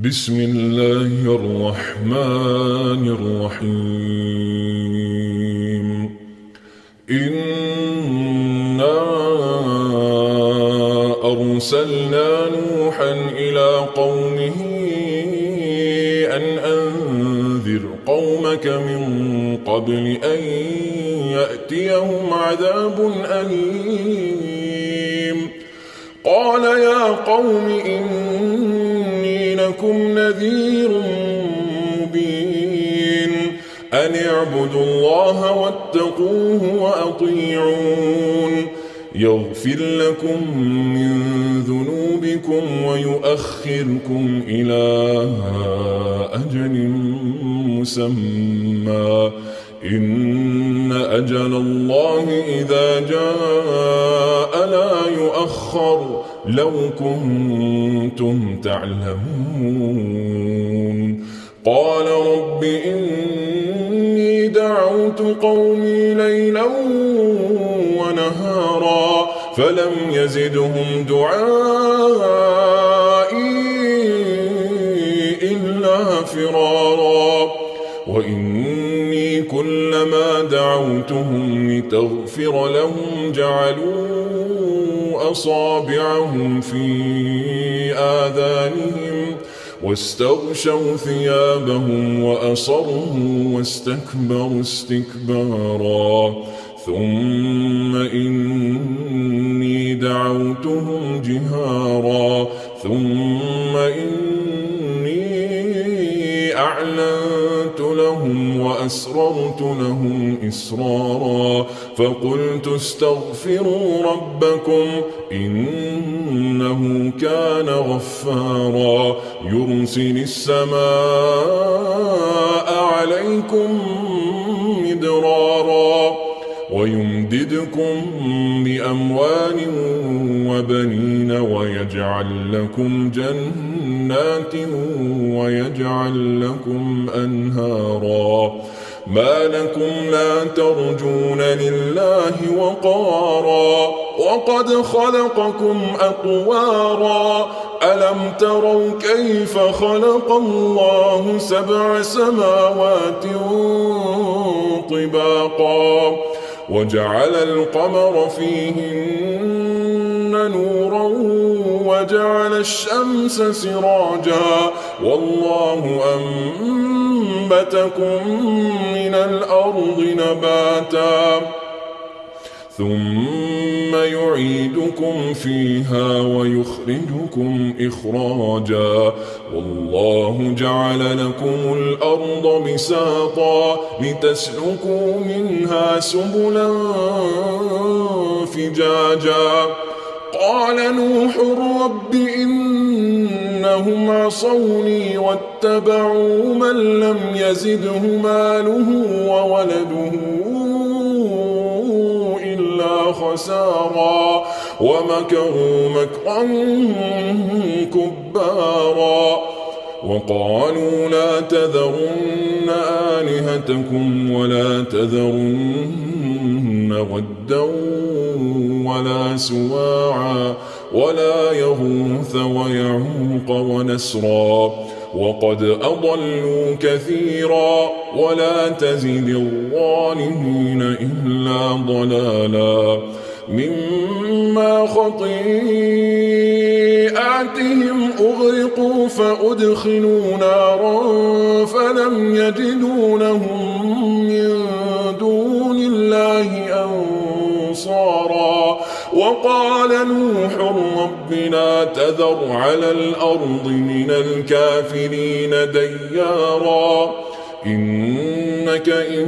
بسم الله الرحمن الرحيم. إنا أرسلنا نوحا إلى قومه أن أنذر قومك من قبل أن يأتيهم عذاب أليم. قال يا قوم إني لكم نذير مبين أن اعبدوا الله واتقوه وأطيعون يغفر لكم من ذنوبكم ويؤخركم إلى أجل مسمى إن أجل الله إذا جاء لا يؤخر لو كنتم تعلمون. قال رب إني دعوت قومي ليلا ونهارا فلم يزدهم دعائي إلا فرارا وإني كلما دعوتهم لتغفر لهم جعلوا أصابعهم في آذانهم واستغشوا ثيابهم وأصروا واستكبروا استكبارا ثم إني دعوتهم جهارا ثم إني أعلنت لهم وأسررت لهم إسرارا فقلت استغفروا ربكم إنه كان غفارا يرسل السماء عليكم مدرارا ويمددكم بأموال وبنين ويجعل لكم جنات ويجعل لكم أنهارا ما لكم لا ترجون لله وقارا وقد خلقكم أطوارا ألم تروا كيف خلق الله 7 سماوات طباقا وجعل القمر فيهن نورا وجعل الشمس سراجا والله أنبتكم من الأرض نباتا ثم يعيدكم فيها ويخرجكم إخراجا والله جعل لكم الأرض بساطا لتسلكوا منها سبلا فجاجا قال نوح رب إنهم عصوني واتبعوا من لم يزده ماله وولده خسارا ومكروا مكرا كبارا وقالوا لا تذرن آلهتكم ولا تذرن ودا ولا سواعا ولا يغوث ويعوق ونسرا وقد أضلوا كثيرا ولا تزد الظالمين إلا ضلالا مما خطيئاتهم أغرقوا فأدخلوا نارا فلم يجدوا لهم من دون الله أنصارا وقال نوح رب لا تذر على الأرض من الكافرين ديارا إنك إن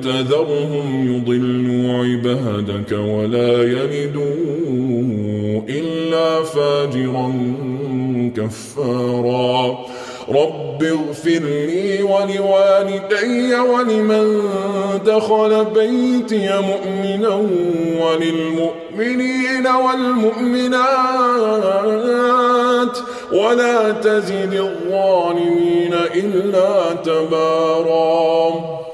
تذرهم يضلوا عبادك ولا يلدوا إلا فاجرا كفارا رب اغفر لي ولوالدي ولمن دخل بيتي مؤمنا وللمؤمنين والمؤمنات ولا تزد الظالمين إلا تبارا.